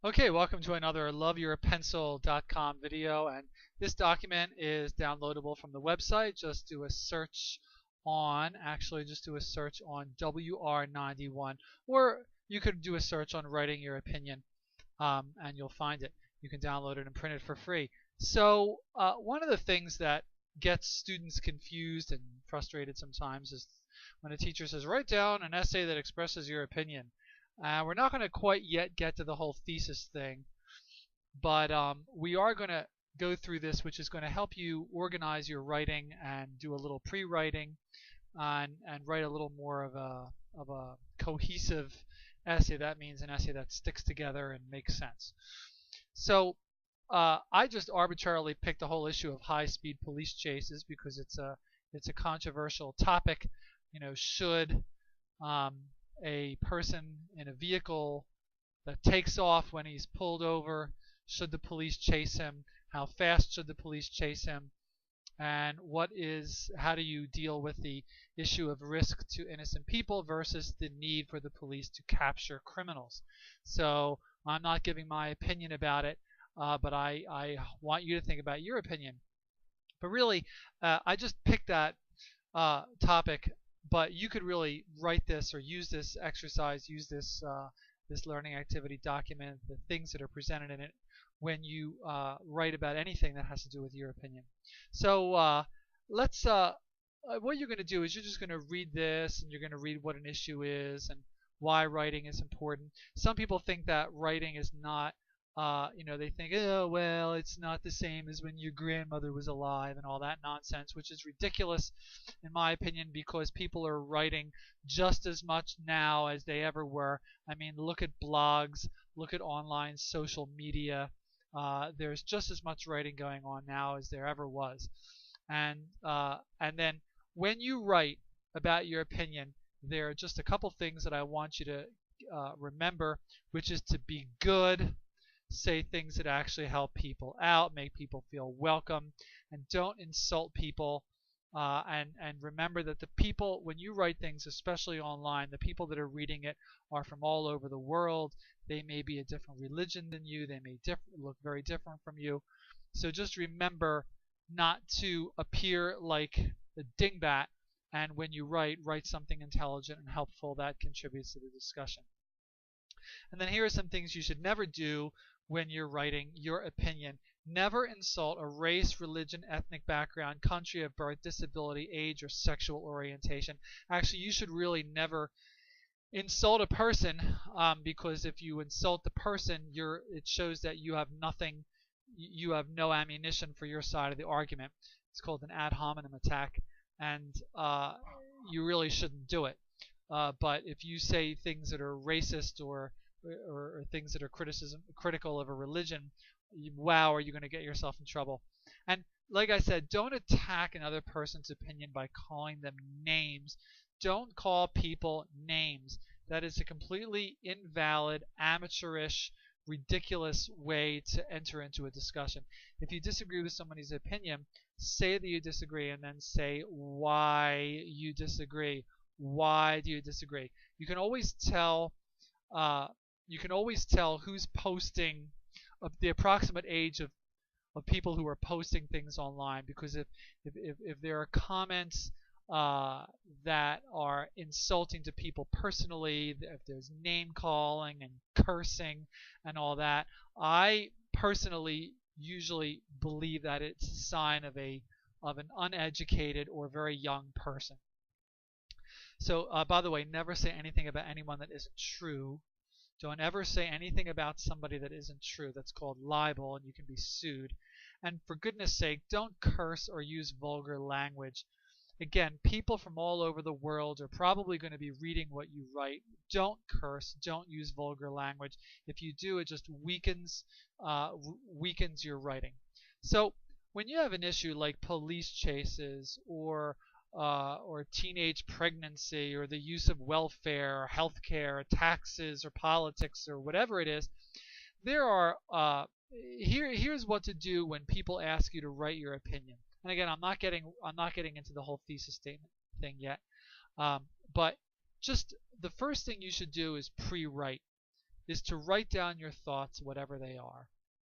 Okay, welcome to another loveyourpencil.com video, and this document is downloadable from the website. Just do a search on WR91, or you could do a search on writing your opinion, and you'll find it. You can download it and print it for free. So one of the things that gets students confused and frustrated sometimes is when a teacher says, write down an essay that expresses your opinion. We're not going to quite yet get to the whole thesis thing, but we are going to go through this, which is going to help you organize your writing and do a little pre-writing and write a little more of a cohesive essay. That means an essay that sticks together and makes sense. So I just arbitrarily picked the whole issue of high-speed police chases because it's a controversial topic. You know, should um, a person in a vehicle that takes off when he's pulled over, should the police chase him? How fast should the police chase him? And how do you deal with the issue of risk to innocent people versus the need for the police to capture criminals? So I'm not giving my opinion about it, but I want you to think about your opinion. But really, I just picked that topic, but you could really write this or use this exercise, use this learning activity document, the things that are presented in it when you write about anything that has to do with your opinion. So what you're going to do is you're just going to read this and you're going to read what an issue is and why writing is important. Some people think that writing is not they think, oh, well, it's not the same as when your grandmother was alive and all that nonsense, which is ridiculous in my opinion because people are writing just as much now as they ever were. I mean, look at blogs, look at online social media. There's just as much writing going on now as there ever was. And then when you write about your opinion, there are just a couple things that I want you to remember, which is to be good, say things that actually help people out, make people feel welcome, and don't insult people. And remember that the people, when you write things, especially online, the people that are reading it are from all over the world. They may be a different religion than you. They may look very different from you. So just remember not to appear like a dingbat. And when you write something intelligent and helpful that contributes to the discussion. And then here are some things you should never do when you're writing your opinion. Never insult a race, religion, ethnic background, country of birth, disability, age, or sexual orientation. Actually, you should really never insult a person because if you insult the person, it shows that you have nothing, you have no ammunition for your side of the argument. It's called an ad hominem attack, and you really shouldn't do it. But if you say things that are racist or things that are critical of a religion, wow, are you going to get yourself in trouble? And like I said, don't attack another person's opinion by calling them names. Don't call people names. That is a completely invalid, amateurish, ridiculous way to enter into a discussion. If you disagree with somebody's opinion, say that you disagree and then say why you disagree. Why do you disagree? You can always tell who's posting the approximate age of people who are posting things online, because if there are comments that are insulting to people personally, if there's name calling and cursing and all that, I personally usually believe that it's a sign of an uneducated or very young person. So, by the way, never say anything about anyone that isn't true. Don't ever say anything about somebody that isn't true. That's called libel, and you can be sued. And for goodness sake, don't curse or use vulgar language. Again, people from all over the world are probably going to be reading what you write. Don't curse. Don't use vulgar language. If you do, it just weakens your writing. So when you have an issue like police chases or teenage pregnancy or the use of welfare or healthcare or taxes or politics or whatever it is, there are here's what to do when people ask you to write your opinion. And again, I'm not getting into the whole thesis statement thing yet, but just the first thing you should do is pre-write. is to write down your thoughts, whatever they are.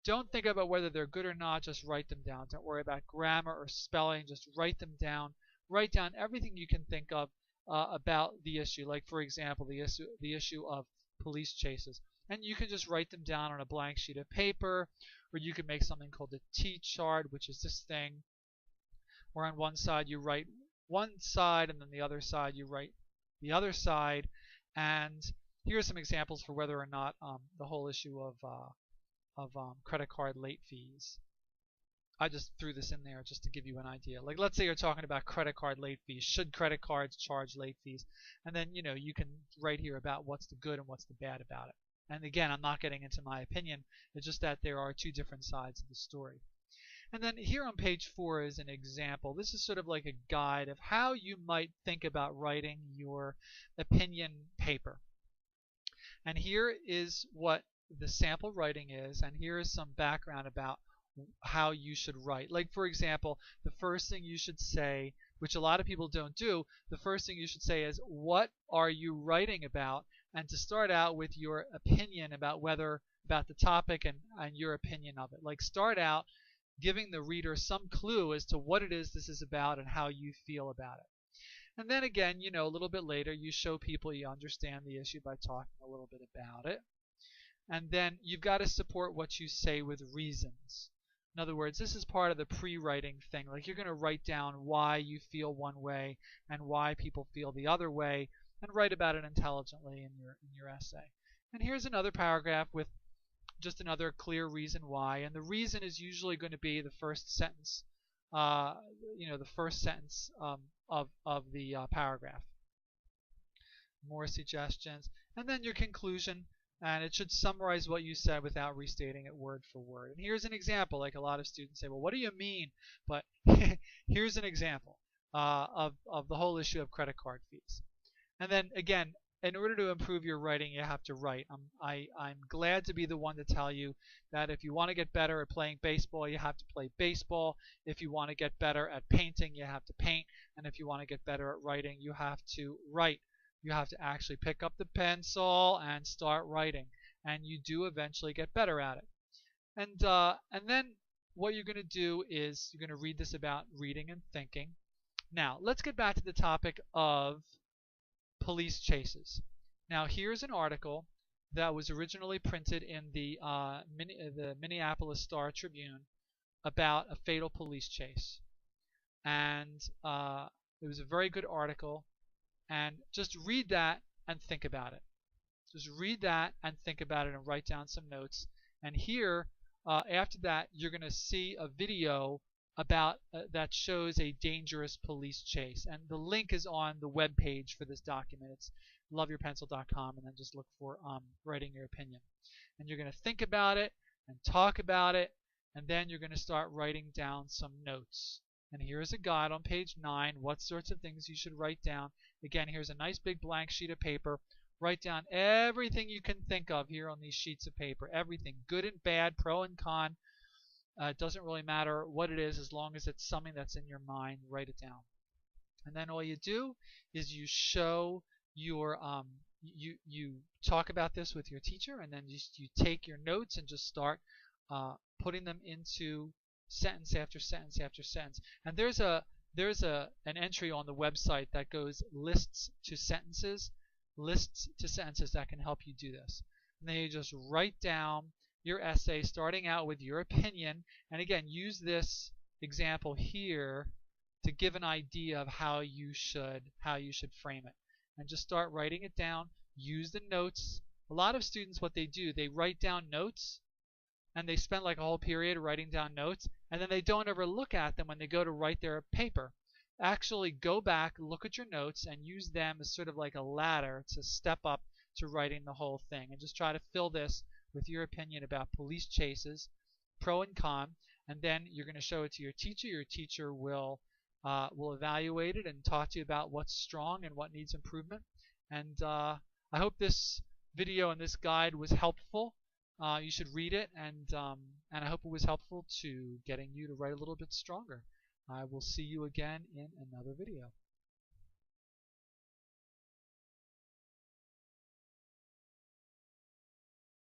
Don't think about whether they're good or not, just write them down. Don't worry about grammar or spelling, just write them down. Write down everything you can think of about the issue, like for example, the issue of police chases. And you can just write them down on a blank sheet of paper, or you can make something called a T-chart, which is this thing, where on one side you write one side, and then the other side you write the other side. And here are some examples for whether or not the whole issue of credit card late fees. I just threw this in there just to give you an idea. Like, let's say you're talking about credit card late fees. Should credit cards charge late fees? And then, you can write here about what's the good and what's the bad about it. And again, I'm not getting into my opinion. It's just that there are two different sides of the story. And then here on page 4 is an example. This is sort of like a guide of how you might think about writing your opinion paper. And here is what the sample writing is, and here is some background about how you should write. Like, for example, the first thing you should say, which a lot of people don't do, the first thing you should say is, what are you writing about? And to start out with your opinion about the topic and your opinion of it. Like, start out giving the reader some clue as to what it is this is about and how you feel about it. And then again, a little bit later, you show people you understand the issue by talking a little bit about it. And then you've got to support what you say with reasons. In other words, this is part of the pre-writing thing. Like, you're going to write down why you feel one way and why people feel the other way, and write about it intelligently in your essay. And here's another paragraph with just another clear reason why, and the reason is usually going to be the first sentence, the first sentence of the paragraph. More suggestions, and then your conclusion, and it should summarize what you said without restating it word for word. And here's an example. Like, a lot of students say, well, what do you mean? But here's an example of the whole issue of credit card fees. And then again, in order to improve your writing, you have to write. I'm glad to be the one to tell you that if you want to get better at playing baseball, you have to play baseball. If you want to get better at painting, you have to paint. And if you want to get better at writing, you have to write. You have to actually pick up the pencil and start writing. And you do eventually get better at it. And then what you're going to do is you're going to read this about reading and thinking. Now, let's get back to the topic of police chases. Now, here's an article that was originally printed in the Minneapolis Star-Tribune about a fatal police chase. And it was a very good article. And just read that and think about it. Just read that and think about it and write down some notes. And here, after that, you're going to see a video about that shows a dangerous police chase, and the link is on the web page for this document. It's loveyourpencil.com, and then just look for writing your opinion. And you're going to think about it and talk about it, and then you're going to start writing down some notes. And here's a guide on page 9, what sorts of things you should write down. Again, here's a nice big blank sheet of paper. Write down everything you can think of here on these sheets of paper. Everything, good and bad, pro and con. It doesn't really matter what it is, as long as it's something that's in your mind. Write it down. And then all you do is you show your you talk about this with your teacher, and then you take your notes and just start putting them into sentence after sentence after sentence. And there's an entry on the website that goes lists to sentences that can help you do this. And then you just write down your essay, starting out with your opinion, and again, use this example here to give an idea of how you should frame it. And just start writing it down. Use the notes. A lot of students, what they do, they write down notes, and they spend like a whole period writing down notes, and then they don't ever look at them when they go to write their paper. Actually go back, look at your notes, and use them as sort of like a ladder to step up to writing the whole thing. And just try to fill this with your opinion about police chases, pro and con, and then you're going to show it to your teacher. Your teacher will evaluate it and talk to you about what's strong and what needs improvement. And I hope this video and this guide was helpful. You should read it, and I hope it was helpful to getting you to write a little bit stronger. I will see you again in another video.